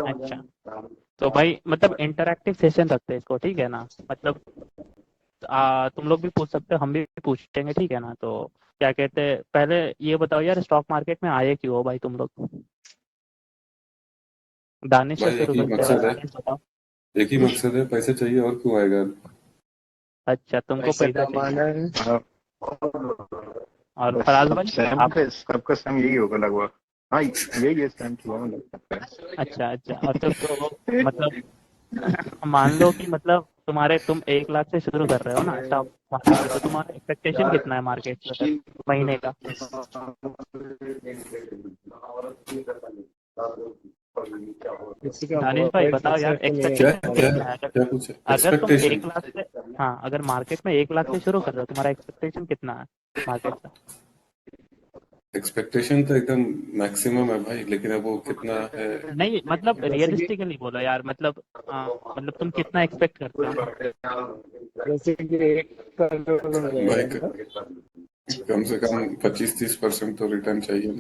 अच्छा, तो भाई मतलब इंटरैक्टिव सेशन रखते हैं इसको, ठीक है ना? मतलब तुम लोग भी पूछ सकते हो, हम भी पूछेंगे, ठीक है ना? तो क्या कहते हैं, पहले ये बताओ यार, स्टॉक मार्केट में आए क्यों हो भाई तुम लोग? दानिश से भाई एक शुरू ही करते हैं भाई, मकसद है। दानिश बताओ। एक ही मकसद है, पैसे चाहिए, और क्यों आएगा। अच्छा, तुमको पैसा पैसा चाहिए। कमाना है। हाँ, और बस फराज सब भाई सेम आप? का सबका सेम यही होगा लगभग। हाँ, यही है, सेम किया मुझे लगता अच्छा अच्छा, और तो है। मतलब मान लो कि मतलब तुम 1 लाख से शुरू कर रहे हो ना स्टॉक मार्केट में, तो तुम्हारा एक्सपेक्टेशन कितना है मार्केट से फिर महीने का? किसी का दानिश भाई मोबाइल बताओ यार, सक्सेसफुल नहीं है क्या ना एक्सपेक्टेशन क्या कितना है? क्या पूछे? अगर तुम एक्सपेक्टेशन। 1 लाख से, हाँ, अगर मार्केट में 1 लाख से शुरू कर रहे हो, तुम्हारा एक्सपेक्टेशन कितना है मार्केट से? एक्सपेक्टेशन तो एकदम मैक्सिमम है भाई, लेकिन अब वो कितना है। नहीं मतलब जैसे कि रियलिस्टिकली बोलो यार, मतलब मतलब तुम कितना एक्सपेक्ट करते हो? जैसे कि 1 करोड़ भाई रहेगा। कम से कम 25-30% तो रिटर्न चाहिए।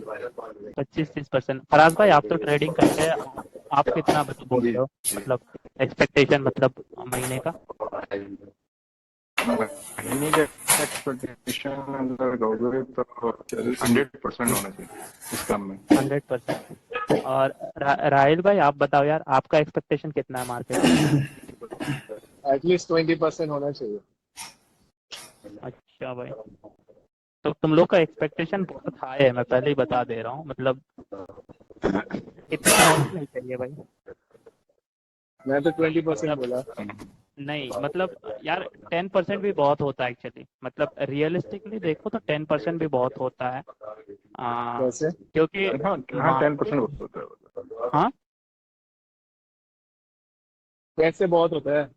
25-30%? फराज भाई आप तो ट्रेडिंग करते हैं, आप कितना बोल जी। रहे हो मतलब एक्सपेक्टेशन, मतलब महीने का? महीने का एक्सपेक्टेशन अगर कहोगे तो चलो सुनो। 100% होना चाहिए इस काम में। 100%। और राहिल भाई आप बताओ यार, आपका एक्सपेक्टेशन कितना है मार्केट से? एटलीस्ट 20% होना चाहिए। अच्छा भाई, तो तुम लोग का एक्सपेक्टेशन बहुत हाई है, मैं पहले ही बता दे रहा हूँ, मतलब इतना होना नहीं चाहिए भाई। मैं तो 20% मतलब बोला। नहीं मतलब यार, 10% भी बहुत होता है एक्चुअली, मतलब रियलिस्टिकली देखो तो 10% भी बहुत होता है। कैसे? क्योंकि हाँ हाँ, 10% मार्केट, होता है। हाँ, कैसे बहुत होता है?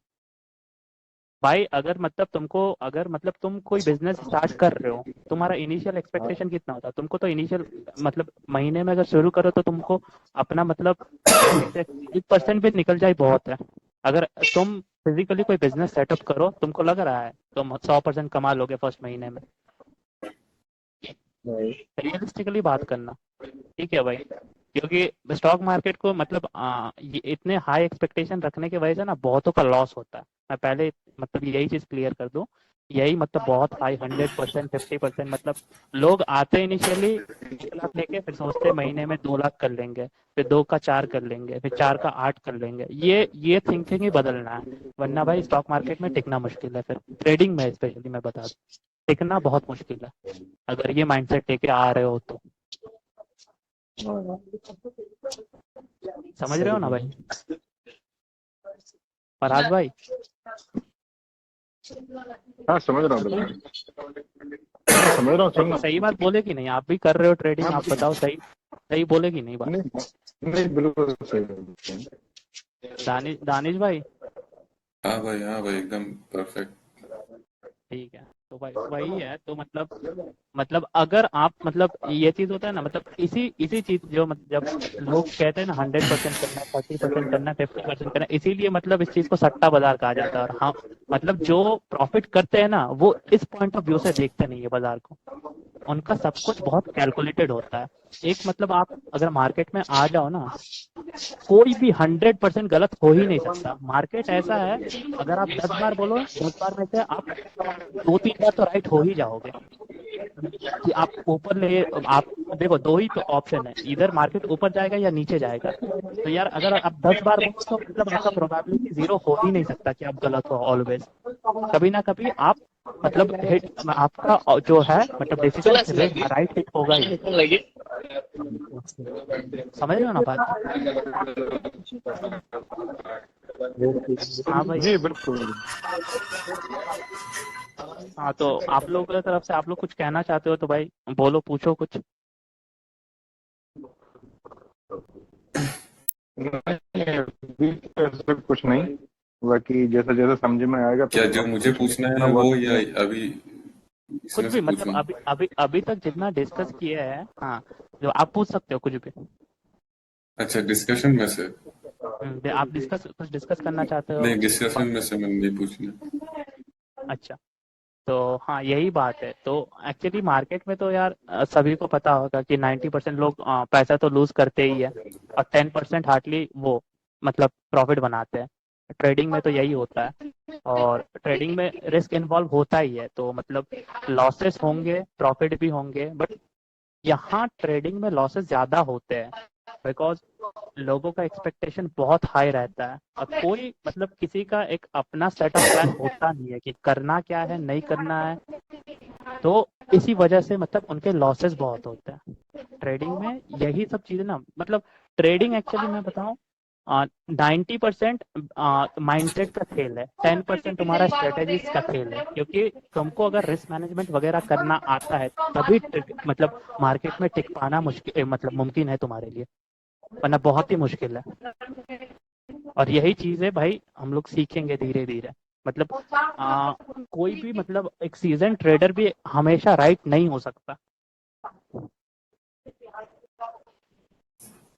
भाई अगर मतलब तुम कोई बिजनेस स्टार्ट कर रहे हो, तुम्हारा इनिशियल हाँ। एक्सपेक्टेशन कितना होता है? तुमको तो इनिशियल मतलब महीने में अगर शुरू करो तो तुमको अपना मतलब क्या कहते हैं, 1% भी निकल जाए बहुत है। अगर तुम फिजिकली कोई बिजनेस सेटअप करो, तुमको लग रहा है तुम 100% कमा लोगे फर्स्ट महीने में? नहीं। रियलिस्टिकली बात करना, ठीक है भाई? क्योंकि स्टॉक मार्केट को मतलब ये इतने हाई एक्सपेक्टेशन रखने की वजह से ना बहुतों का लॉस होता है। मैं पहले मतलब यही चीज क्लियर कर दूं, यही मतलब बहुत हाई 100%, 50%, मतलब लोग आते इनिशियली 1 लाख लेके, फिर सोचते महीने में 2 लाख कर लेंगे, फिर 2 का 4 कर लेंगे, फिर 4 का 8 कर लेंगे। ये थिंकिंग ही बदलना है, वरना भाई स्टॉक मार्केट में टिकना मुश्किल है। फिर ट्रेडिंग में स्पेशली मैं बता दूं, टिकना बहुत मुश्किल है अगर ये माइंडसेट लेके आ रहे हो तो। हाँ, समझ रहे हो सही ना है। भाई फरहाद भाई? हाँ, समझ रहा हूँ बिल्कुल। हाँ, समझ रहा हूँ, सुन रहा सही हूँ। बात बोले कि नहीं? आप भी कर रहे हो ट्रेडिंग, हाँ आप बताओ, सही सही बोले कि नहीं बात? नहीं नहीं, बिल्कुल सही है। दानिश भाई? हाँ भाई एकदम परफेक्ट। ठीक है, तो भाई वही है, तो मतलब अगर आप मतलब ये चीज होता है ना, मतलब इसी इसी चीज जो जब लोग कहते हैं ना 100% करना, 30% करना, 50% करना, इसीलिए मतलब इस चीज को सट्टा बाजार कहा जाता है। और हाँ, मतलब जो प्रॉफिट करते हैं ना, वो इस पॉइंट ऑफ व्यू से देखते नहीं है बाजार को, उनका सब कुछ बहुत कैलकुलेटेड होता है। एक मतलब आप अगर मार्केट में आ जाओ ना, कोई भी 100% गलत हो ही नहीं सकता। मार्केट ऐसा है, अगर आप 10 बार बोलो, 10 बार में से आप 2-3 बार तो राइट हो ही जाओगे। कि आप ऊपर ले, आप देखो, दो ही तो ऑप्शन है, इधर मार्केट ऊपर जाएगा या नीचे जाएगा। तो यार अगर आप 10 बार बोलो तो मतलब आपका प्रोबेबिलिटी जीरो हो ही नहीं सकता कि आप गलत हो ऑलवेज। कभी ना कभी आप मतलब हिट, आपका जो है मतलब डिसीजन राइट हिट होगा ही। समझ रहे हो ना बात? हाँ भाई। जी बिल्कुल। हाँ, तो आप लोगों की तरफ से आप लोग कुछ कहना चाहते हो तो भाई बोलो, पूछो कुछ। नहीं, अभी तो ऐसा कुछ नहीं। बाकी जैसा जैसा समझ में आएगा तो क्या जो आप मुझे पूछेंगे, पूछना थोड़ा है वो, बहुत या मैं। अभी कुछ इसमें भी से मतलब पूछूं? अभी अभी अभी तक जितना डिस्कस किया है, हाँ, जो आप पूछ सकते हो कुछ भी। अच्छा, डिस्कशन में से। आप कुछ डिस्कस करना चाहते हो? नहीं, डिस्कशन में से मैंने नहीं पूछना। अच्छा, तो हाँ यही बात है। तो एक्चुअली मार्केट में तो यार सभी को पता होगा कि 90% लोग पैसा तो लूज करते ही है, और 10% हार्डली वो मतलब प्रॉफिट बनाते हैं। ट्रेडिंग में तो यही होता है, और ट्रेडिंग में रिस्क इन्वॉल्व होता ही है, तो मतलब लॉसेस होंगे, प्रॉफिट भी होंगे, बट यहाँ ट्रेडिंग में लॉसेस ज्यादा होते हैं बिकॉज लोगों का एक्सपेक्टेशन बहुत हाई रहता है, और कोई मतलब किसी का एक अपना सेट ऑफ प्लान होता नहीं है कि करना क्या है, नहीं करना है, तो इसी वजह से मतलब उनके लॉसेस बहुत होते हैं ट्रेडिंग में। यही सब चीजें ना, मतलब ट्रेडिंग एक्चुअली मैं बताऊं 90% माइंडसेट का खेल है, 10% तुम्हारा स्ट्रेटेजीज का खेल है, क्योंकि तुमको अगर रिस्क मैनेजमेंट वगैरह करना आता है तभी मतलब मार्केट में टिक पाना मुश्किल मतलब मुमकिन है तुम्हारे लिए, वरना बहुत ही मुश्किल है। और यही चीज है भाई, हम लोग सीखेंगे धीरे धीरे। मतलब कोई भी मतलब एक सीजन ट्रेडर भी हमेशा राइट नहीं हो सकता।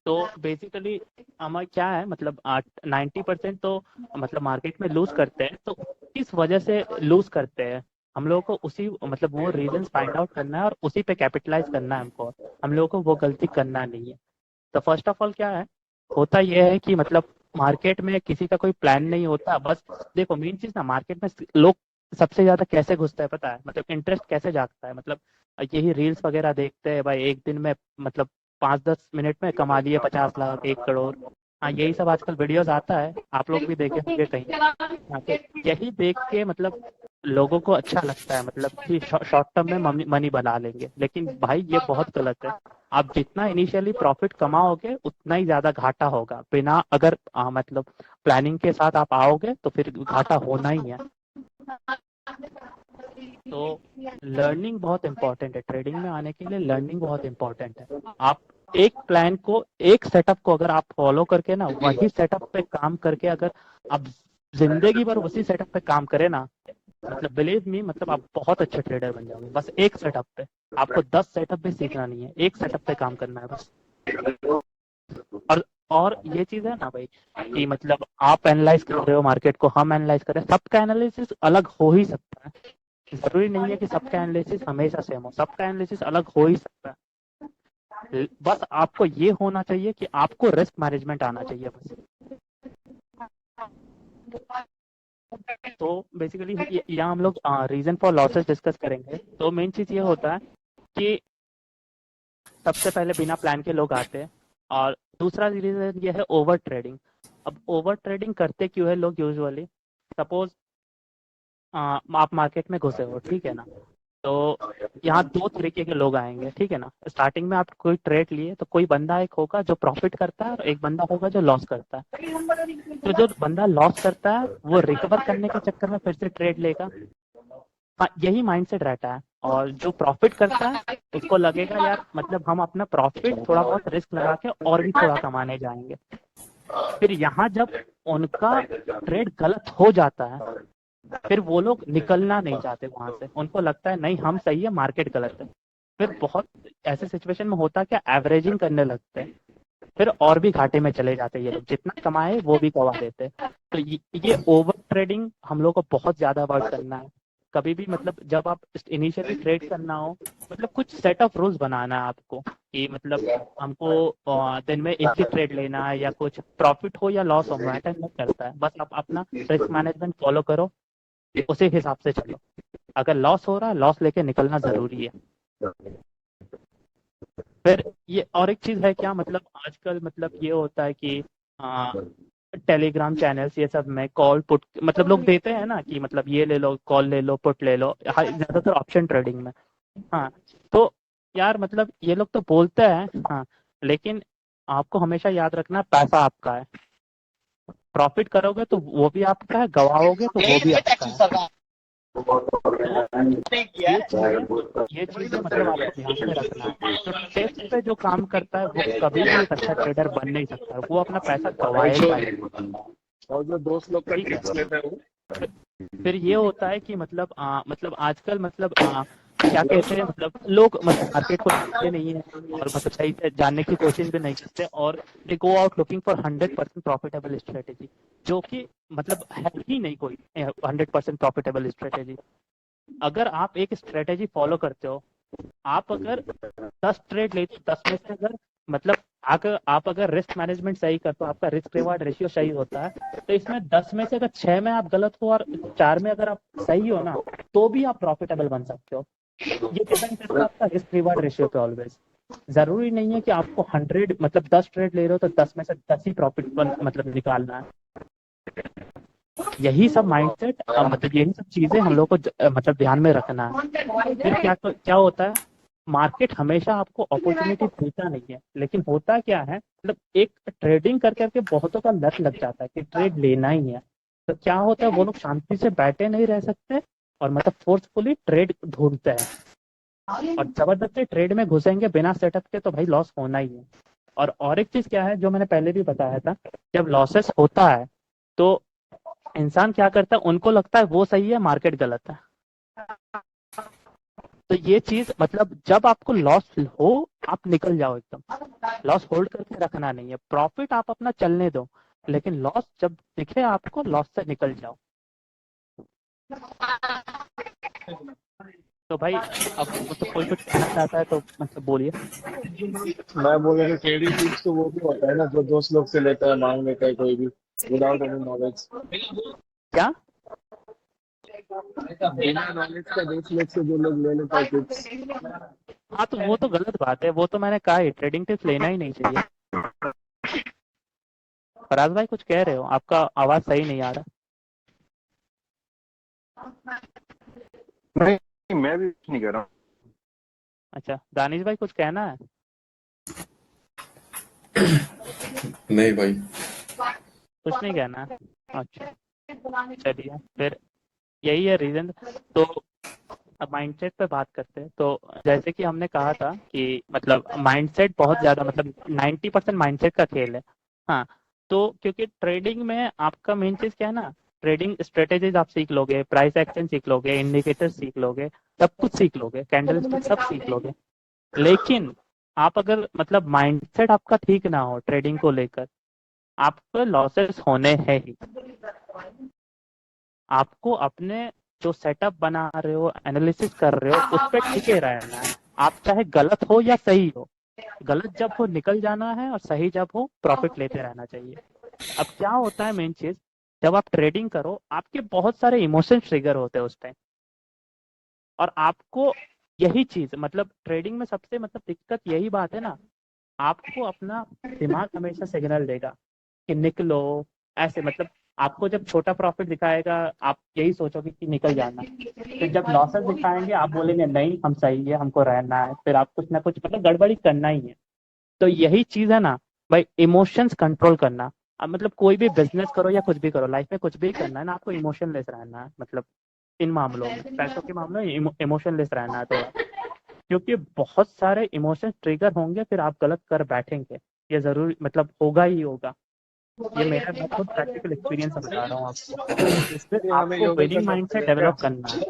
तो बेसिकली हमारा क्या है, मतलब 90% तो मतलब मार्केट में लूज करते हैं, तो किस वजह से लूज करते हैं हम लोगों को उसी मतलब वो रीजन फाइंड आउट करना है और उसी पे कैपिटलाइज करना है हमको। हम लोगों को वो गलती करना नहीं है। तो फर्स्ट ऑफ ऑल क्या है, होता यह है कि मतलब मार्केट में किसी का कोई प्लान नहीं होता। बस देखो मेन चीज ना, मार्केट में लोग सबसे ज्यादा कैसे घुसता है पता है, मतलब इंटरेस्ट कैसे जागता है, मतलब यही रील्स वगैरह देखते हैं भाई, एक दिन में मतलब 5-10 मिनट में कमा लिए 50 लाख 1 करोड़। हाँ यही सब आजकल वीडियोस आता है, आप लोग भी देखे होंगे कहीं। हाँ, तो यही देख के मतलब लोगों को अच्छा लगता है, मतलब कि शॉर्ट टर्म में मनी बना लेंगे, लेकिन भाई ये बहुत गलत है। आप जितना इनिशियली प्रॉफिट कमाओगे उतना ही ज्यादा घाटा होगा, बिना अगर मतलब प्लानिंग के साथ आप आओगे तो फिर घाटा होना ही है। तो लर्निंग बहुत इंपॉर्टेंट है, ट्रेडिंग में आने के लिए लर्निंग बहुत इंपॉर्टेंट है। आप एक प्लान को, एक सेटअप को अगर आप फॉलो करके ना, वही सेटअप पे काम करके अगर आप जिंदगी भर उसी सेटअप पे काम करें ना, मतलब बिलीव मी, मतलब आप बहुत अच्छे ट्रेडर बन जाओगे। बस एक सेटअप पे, आपको 10 सेटअप भी सीखना नहीं है, एक सेटअप पे काम करना है बस। और ये चीज है ना भाई कि मतलब आप एनालाइज कर रहे हो मार्केट को, हम एनालाइज कर रहे हैं, सबका एनालिसिस अलग हो ही सकता है। जरूरी नहीं है कि सबका एनालिसिस हमेशा सेम हो, सबका एनालिसिस अलग हो ही सकता है। बस आपको ये होना चाहिए कि आपको रिस्क मैनेजमेंट आना चाहिए बस। तो बेसिकली यहाँ हम लोग रीजन फॉर लॉसेस डिस्कस करेंगे। तो मेन चीज ये होता है कि सबसे पहले बिना प्लान के लोग आते हैं, और दूसरा रीजन ये है ओवर ट्रेडिंग। अब ओवर ट्रेडिंग करते क्यों है लोग यूजुअली, सपोज आप मार्केट में घुसे हो, ठीक है ना, तो यहाँ दो तरीके के लोग आएंगे, ठीक है ना। स्टार्टिंग में आप कोई ट्रेड लिए तो कोई बंदा एक होगा जो प्रॉफिट करता है और एक बंदा होगा जो लॉस करता है। तो जो बंदा लॉस करता है वो रिकवर करने के चक्कर में फिर से ट्रेड लेगा। हाँ यही माइंडसेट रहता है। और जो प्रॉफिट करता है उसको लगेगा यार मतलब हम अपना प्रॉफिट थोड़ा बहुत रिस्क लगा के और भी थोड़ा कमाने जाएंगे। फिर यहाँ जब उनका ट्रेड गलत हो जाता है, फिर वो लोग निकलना नहीं चाहते वहां से, उनको लगता है नहीं हम सही है, मार्केट गलत है। फिर बहुत ऐसे सिचुएशन में होता है क्या, एवरेजिंग करने लगते हैं, फिर और भी घाटे में चले जाते हैं ये लोग, जितना कमाए वो भी गवा देते हैं। तो ये ओवर ट्रेडिंग हम लोग को बहुत ज्यादा अवॉइड करना है। कभी भी मतलब जब आप इनिशियली ट्रेड करना हो, मतलब कुछ सेट ऑफ रूल्स बनाना है आपको कि मतलब हमको दिन में एक ही ट्रेड लेना है, या कुछ प्रॉफिट हो या लॉस हो मैटर नहीं करता है, बस आप अपना रिस्क मैनेजमेंट फॉलो करो, उसी हिसाब से चलो। अगर लॉस हो रहा है, लॉस लेके निकलना जरूरी है। फिर ये और एक चीज है क्या, मतलब आजकल मतलब ये होता है कि टेलीग्राम चैनल्स ये सब में कॉल पुट मतलब लोग देते हैं ना कि मतलब ये ले लो, कॉल ले लो, पुट ले लो, ज्यादातर ऑप्शन ट्रेडिंग में। हाँ तो यार मतलब ये लोग तो बोलते हैं, हाँ, लेकिन आपको हमेशा याद रखना पैसा आपका है। प्रॉफिट करोगे तो वो भी आपका है, गवाओगे तो वो भी आपका है। तो ये चीजें मतलब आपको ध्यान में रखना है। तो टेस्ट पे जो काम करता है वो कभी भी एक अच्छा ट्रेडर बन नहीं सकता, वो अपना पैसा गवाएगा ही। और जो दोस्त लोग का ठीक है। टिप्स लेते हैं वो फिर ये होता है कि मतलब मतलब आजकल मतलब क्या कहते हैं, मतलब लोग मतलब मार्केट को जानते नहीं है, और मतलब सही से जानने की कोशिश भी नहीं करते, और they go out looking for 100% profitable strategy, जो कि मतलब है ही नहीं कोई 100% प्रॉफिटेबल स्ट्रेटेजी। अगर आप एक स्ट्रेटेजी फॉलो करते हो, आप अगर 10 ट्रेड लेते, 10 में से अगर मतलब आप अगर रिस्क मैनेजमेंट सही करते हो, आपका रिस्क रिवार्ड रेशियो सही होता है, तो इसमें 10 में से अगर 6 में आप गलत हो और 4 में अगर आप सही हो ना, तो भी आप प्रॉफिटेबल बन सकते हो। ये डिपेंड करता है आपका रिस्क रिवार्ड रेशियो पे ऑलवेज। जरूरी नहीं है कि आपको 100 मतलब 10 ट्रेड ले रहे हो तो 10 में से 10 ही प्रॉफिट मतलब निकालना है। यही सब माइंडसेट मतलब यही सब चीजें हम लोग को मतलब ध्यान में रखना है। फिर क्या होता है, मार्केट हमेशा आपको अपॉर्चुनिटी देता नहीं है, लेकिन होता क्या है, मतलब एक ट्रेडिंग कर करके बहुतों का लत लग जाता है कि ट्रेड लेना ही है। तो क्या होता है, वो लोग शांति से बैठे नहीं रह सकते और मतलब फोर्सफुली ट्रेड ढूंढते हैं और जबरदस्ती ट्रेड में घुसेंगे बिना सेटअप के, तो भाई लॉस होना ही है। और एक चीज क्या है जो मैंने पहले भी बताया था, जब लॉसेस होता है तो इंसान क्या करता है, उनको लगता है वो सही है, मार्केट गलत है। तो ये चीज मतलब जब आपको लॉस हो, आप निकल जाओ एकदम। लॉस होल्ड करके रखना नहीं है, प्रॉफिट आप अपना चलने दो, लेकिन लॉस जब दिखे आपको, लॉस से निकल जाओ। तो भाई अब मतलब कोई कुछ कहना चाहता है तो मतलब बोलिए। मैं बोल रहा था ट्रेडिंग टिप्स तो वो भी होता है ना, जो दोस्त लोग से लेता है, मांग लेता है कोई भी विदाउट एनी नॉलेज। क्या? बिना नॉलेज का दोस्त लोग से जो लोग ले लेता है टिप्स। हाँ तो वो तो गलत बात है, वो तो मैंने कहा ही, ट्रेडिंग टिप्स लेना ही नहीं चाहिए। फराज भाई कुछ कह रहे हो, आपका आवाज सही नहीं आ रहा। नहीं, मैं भी कुछ नहीं कर रहा हूँ। अच्छा, दानिश भाई कुछ कहना है? नहीं भाई। कुछ नहीं कहना है? अच्छा चलिए फिर, यही है रीजन। तो अब माइंडसेट पे बात करते हैं। तो जैसे कि हमने कहा था कि मतलब माइंडसेट बहुत ज्यादा मतलब 90% माइंडसेट का खेल है। हाँ, तो क्योंकि ट्रेडिंग में आपका मेन चीज क्या है ना, ट्रेडिंग स्ट्रेटेजीज आप सीख लोगे, प्राइस एक्शन सीख लोगे, इंडिकेटर सीख लोगे, सब कुछ सीख लोगे, कैंडल स्टिक सब सीख लोगे। लेकिन आप अगर मतलब माइंडसेट आपका ठीक ना हो ट्रेडिंग को लेकर, आपको लॉसेस होने हैं ही। आपको अपने जो सेटअप बना रहे हो, एनालिसिस कर रहे हो, उस पर टिके रहना है। आप चाहे गलत हो या सही हो, गलत जब हो निकल जाना है और सही जब हो प्रॉफिट लेते रहना चाहिए। अब क्या होता है मेन चीज, जब आप ट्रेडिंग करो आपके बहुत सारे इमोशंस ट्रिगर होते हैं उस टाइम, और आपको यही चीज मतलब ट्रेडिंग में सबसे मतलब दिक्कत यही बात है ना, आपको अपना दिमाग हमेशा सिग्नल देगा कि निकलो, ऐसे मतलब आपको जब छोटा प्रॉफिट दिखाएगा आप यही सोचोगे कि निकल जाना, फिर जब लॉसेस दिखाएंगे आप बोलेंगे नहीं हम सही है, हमको रहना है, फिर आप कुछ ना कुछ मतलब गड़बड़ी करना ही है। तो यही चीज है ना भाई, इमोशंस कंट्रोल करना। अब मतलब कोई भी बिजनेस करो या कुछ भी करो, लाइफ में कुछ भी करना है ना, आपको इमोशनलेस रहना है। मतलब इन मामलों में, पैसों के मामलों में इमोशनलेस रहना है थोड़ा, क्योंकि बहुत सारे इमोशंस ट्रिगर होंगे, फिर आप गलत कर बैठेंगे। ये जरूर मतलब होगा ही होगा। ये मेरा मैं खुद प्रैक्टिकल एक्सपीरियंस से बता रहा हूँ आपको। इसमें फिर हमें आपको योगा विनिंग करना माइंडसेट पड़ेगा डेवलप करना है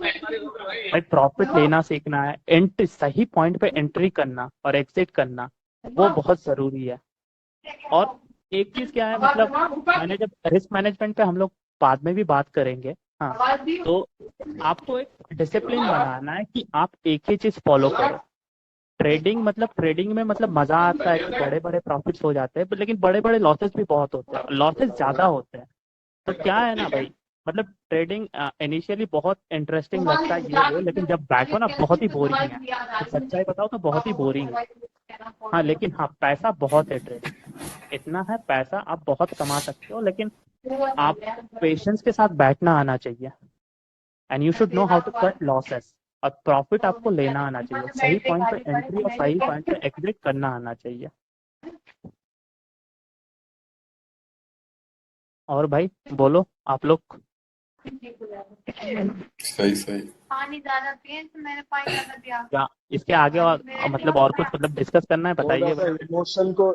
भाई, प्रॉफिट लेना सीखना है, सही पॉइंट पे एंट्री करना और एग्जिट करना, वो बहुत जरूरी है। और एक चीज क्या है मतलब, मैंने जब रिस्क मैनेजमेंट पे हम लोग बाद में भी बात करेंगे। हाँ, तो आपको एक डिसिप्लिन बनाना है कि आप एक ही चीज फॉलो करो। ट्रेडिंग में मतलब मजा आता है कि बड़े बड़े प्रॉफिट्स हो जाते हैं, लेकिन बड़े बड़े लॉसेस भी बहुत होते हैं, लॉसेस ज्यादा होते हैं। तो क्या है ना भाई, मतलब ट्रेडिंग इनिशियली बहुत इंटरेस्टिंग लगता है ये वो, लेकिन जब बैठो ना बहुत ही बोरिंग है। तो सच्चाई बताओ तो बहुत ही बोरिंग है। हाँ लेकिन हाँ, पैसा बहुत है ट्रेडिंग में, इतना है पैसा आप बहुत कमा सकते हो, लेकिन आप पेशेंस के साथ बैठना आना चाहिए। And you should know how to cut losses. और प्रॉफिट आपको लेना आना चाहिए, सही पॉइंट पे एंट्री और सही पॉइंट पे एग्जिट करना आना चाहिए। और भाई बोलो आप लोग। सही सही। पानी ज्यादा पिए तो मैंने पानी ज्यादा दिया। क्या इसके आगे और मतलब और कुछ मतलब डिस्कस करना है, बोल रहा बताइए था भाई। इमोशन को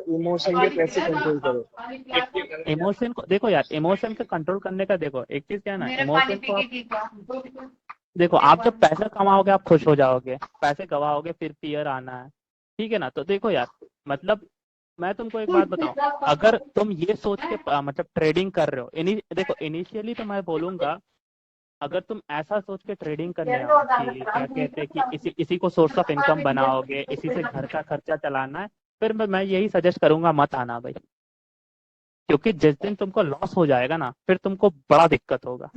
कैसे कंट्रोल करो। इमोशन को देखो यार, इमोशन को कंट्रोल करने का देखो एक चीज क्या है ना, मेरा पानी इमोशन पी को के आप ठीक है। देखो, आप जब पैसा कमाओगे आप खुश हो जाओगे, पैसे गवाओगे फिर फियर आना है। ठीक है ना, तो देखो यार, मतलब मैं तुमको एक बात बताऊं, अगर तुम ये सोच के मतलब ट्रेडिंग कर रहे हो, देखो इनिशियली तो मैं बोलूंगा, अगर तुम ऐसा सोच के ट्रेडिंग करने आओ कि क्या कहते हैं कि इसी इसी को सोर्स ऑफ इनकम बनाओगे, इसी से घर का खर्चा चलाना है, फिर मैं यही सजेस्ट करूंगा, मत आना भाई, क्योंकि जिस दिन तुमको लॉस हो जाएगा ना, फिर तुमको बड़ा दिक्कत होगा।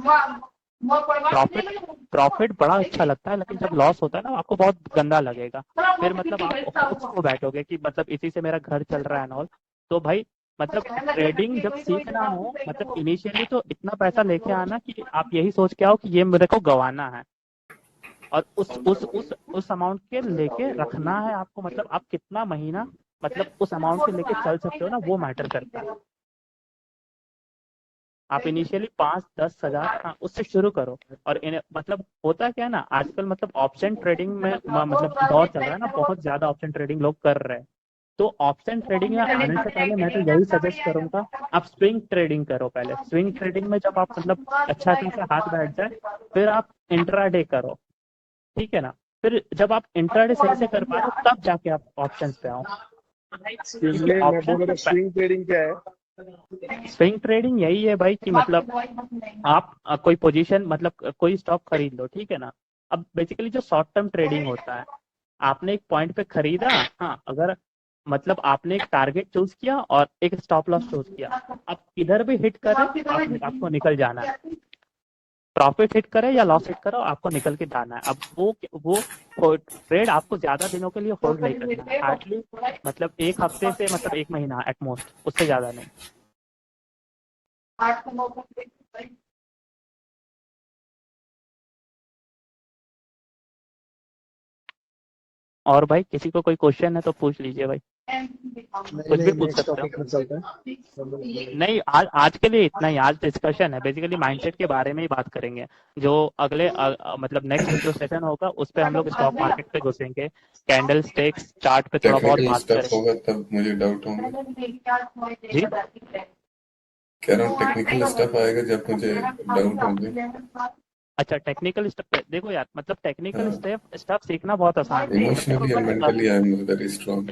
प्रॉफिट प्रॉफिट बड़ा अच्छा लगता है, लेकिन जब लॉस होता है ना, आपको बहुत गंदा लगेगा। फिर मतलब आप सोच को बैठोगे कि मतलब इसी से मेरा घर चल रहा है ना। तो भाई मतलब ट्रेडिंग जब सीखना हो, मतलब इनिशियली तो इतना पैसा लेके आना कि आप यही सोच के आओ कि ये मेरे को गंवाना है, और उस अमाउंट के लेके रखना है आपको। मतलब आप कितना महीना मतलब उस अमाउंट के लेके चल सकते हो ना, वो मैटर करता है। आप इनिशियली 5-10 हजार, हाँ, उससे शुरू करो। और मतलब होता क्या है ना, आजकल मतलब ऑप्शन ट्रेडिंग में मतलब दौर चल रहा है ना, बहुत ज्यादा ऑप्शन ट्रेडिंग लोग कर रहे हैं। तो ऑप्शन ट्रेडिंग में आने से पहले मैं तो यही सजेस्ट करूंगा, आप स्विंग ट्रेडिंग करो पहले। स्विंग ट्रेडिंग में जब आप मतलब अच्छा खासा हाथ बैठ जाए, फिर आप इंट्राडे करो, ठीक है ना। फिर जब आप इंट्राडे सही से कर पा रहे हो, तब जाके आप ऑप्शंस पे आओ, क्योंकि स्विंग मैं ऑप्शन बोल रहा था, स्विंग ट्रेडिंग क्या है? स्विंग ट्रेडिंग यही है भाई कि मतलब आप कोई पोजीशन मतलब कोई स्टॉक खरीद लो, ठीक है ना। अब बेसिकली जो शॉर्ट टर्म ट्रेडिंग होता है, आपने एक पॉइंट पे खरीदा, हाँ, अगर मतलब आपने एक टारगेट चूज किया और एक स्टॉप लॉस चूज किया, अब किधर भी हिट करे आपको निकल जाना है। प्रॉफिट हिट करे या लॉस हिट करो, आपको निकल के जाना है। अब वो ट्रेड आपको ज्यादा दिनों के लिए होल्ड नहीं करना है, हार्डली मतलब एक हफ्ते से मतलब एक महीना एट मोस्ट, उससे ज्यादा नहीं। और भाई किसी को कोई क्वेश्चन है तो पूछ लीजिए भाई, नहीं कुछ भी नहीं, पूछ नेक्स्ट सकते हो। टॉपिक में चलते हैं। नहीं, आज के लिए इतना ही। आज डिस्कशन है, बेसिकली माइंडसेट के बारे में ही बात करेंगे। जो अगले मतलब नेक्स्ट जो सेशन होगा, उस पे हम लोग स्टॉक मार्केट पे घुसेंगे, कैंडल स्टिक्स चार्ट पे थोड़ा बहुत टेक्निकल बात स्टफ करेंगे। होगा तब मुझे डाउट होंगे। जी, कह रहा हूँ टेक्निकल स्टफ आएगा जब मुझे डाउट होंगे। अच्छा, टेक्निकल स्टफ देखो यार, मतलब टेक्निकल हाँ, स्टफ सीखना बहुत आसान है। मतलब इमोशनली एंड देखो mentally I am very strong.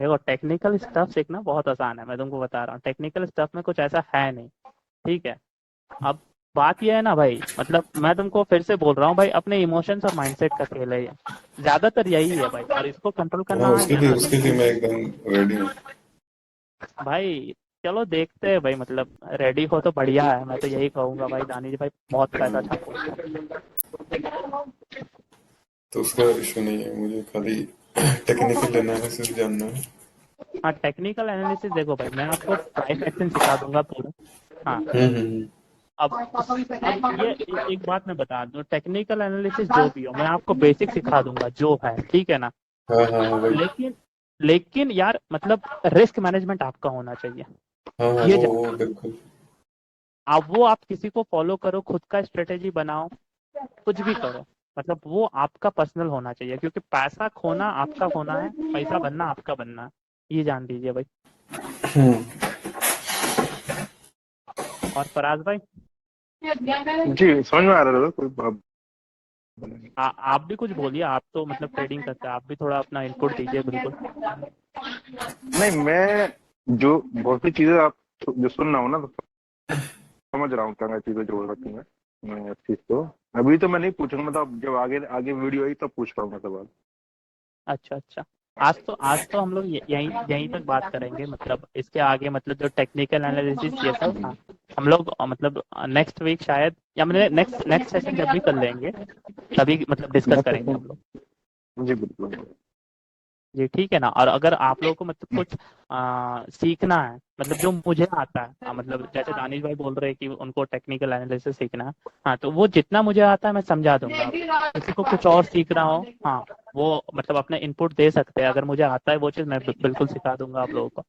देखो टेक्निकल स्टफ सीखना बहुत आसान है, मैं तुमको बता रहा हूँ। टेक्निकल स्टफ में कुछ ऐसा है नहीं, ठीक है। अब बात यह है ना भाई, मतलब मैं तुमको फिर से बोल रहा हूँ भाई, अपने इमोशंस और माइंडसेट का खेल है ये, ज्यादातर यही है भाई, और इसको कंट्रोल हाँ, करना आ गया ना तो उसके लिए मैं एकदम रेडी हूँ। भाई चलो देखते हैं भाई। मतलब रेडी हो तो बढ़िया है, मैं तो यही कहूंगा भाई। दानिश भाई बहुत पैसा छापोगे। तो उसका इशू नहीं है, मुझे खाली टेक्निकल एनालिसिस जानना है। हाँ, टेक्निकल एनालिसिस देखो भाई, मैं आपको प्राइस एक्शन सिखा दूंगा पूरा। हाँ, हम्म। अब ये एक बात मैं बता दूं, टेक्निकल एनालिसिस जो भी हो, मैं आपको बेसिक सिखा दूंगा जो है, ठीक है ना। हाँ हाँ हाँ भाई। लेकिन लेकिन यार मतलब रिस्क मैनेजमेंट आपका होना चाहिए, हाँ हाँ, ये वो जानना। बिल्कुल। अब वो आप किसी को फॉलो करो, खुद का स्ट्रेटेजी बनाओ, कुछ भी करो, मतलब वो आपका पर्सनल होना चाहिए, क्योंकि पैसा खोना आपका होना है, पैसा बनना आपका बनना है, ये जान लीजिए भाई। हम्म। और फराज भाई, जी समझ में आ रहा था, कोई बात नहीं। आप भी कुछ बोलिए, आप तो मतलब ट्रेडिंग करते हैं, आप भी थोड़ा अपना इनपुट दीजिए बिल्कुल। नहीं, मैं जो बहुत सी चीजें आप जो सुन रहा हूँ ना, तो समझ रहा हूँ क्या क्या चीजें जोड़ रखी हैं। मैं इस चीज को अभी तो मैं नहीं पूछूंगा, मतलब जब आगे आगे वीडियो आई तब पूछ पाऊंगा सवाल। अच्छा अच्छा, आज तो हम लोग यहीं यहीं तक बात करेंगे। मतलब इसके आगे मतलब जो टेक्निकल एनालिसिस ये सब, हाँ, हम लोग मतलब नेक्स्ट वीक शायद, या मतलब नेक्स्ट नेक्स्ट सेशन जब भी कर लेंगे, तभी मतलब डिस्कस करेंगे हम लोग। जी बिल्कुल। जी ठीक है ना। और अगर आप लोगों को मतलब कुछ सीखना है, मतलब जो मुझे आता है, मतलब जैसे दानिश भाई बोल रहे हैं कि उनको टेक्निकल एनालिसिस सीखना है, हाँ, तो वो जितना मुझे आता है मैं समझा दूंगा आपको। किसी को कुछ और सीखना हो, हाँ, वो मतलब अपने इनपुट दे सकते हैं। अगर मुझे आता है वो चीज़, मैं बिल्कुल सिखा दूंगा आप लोगों को।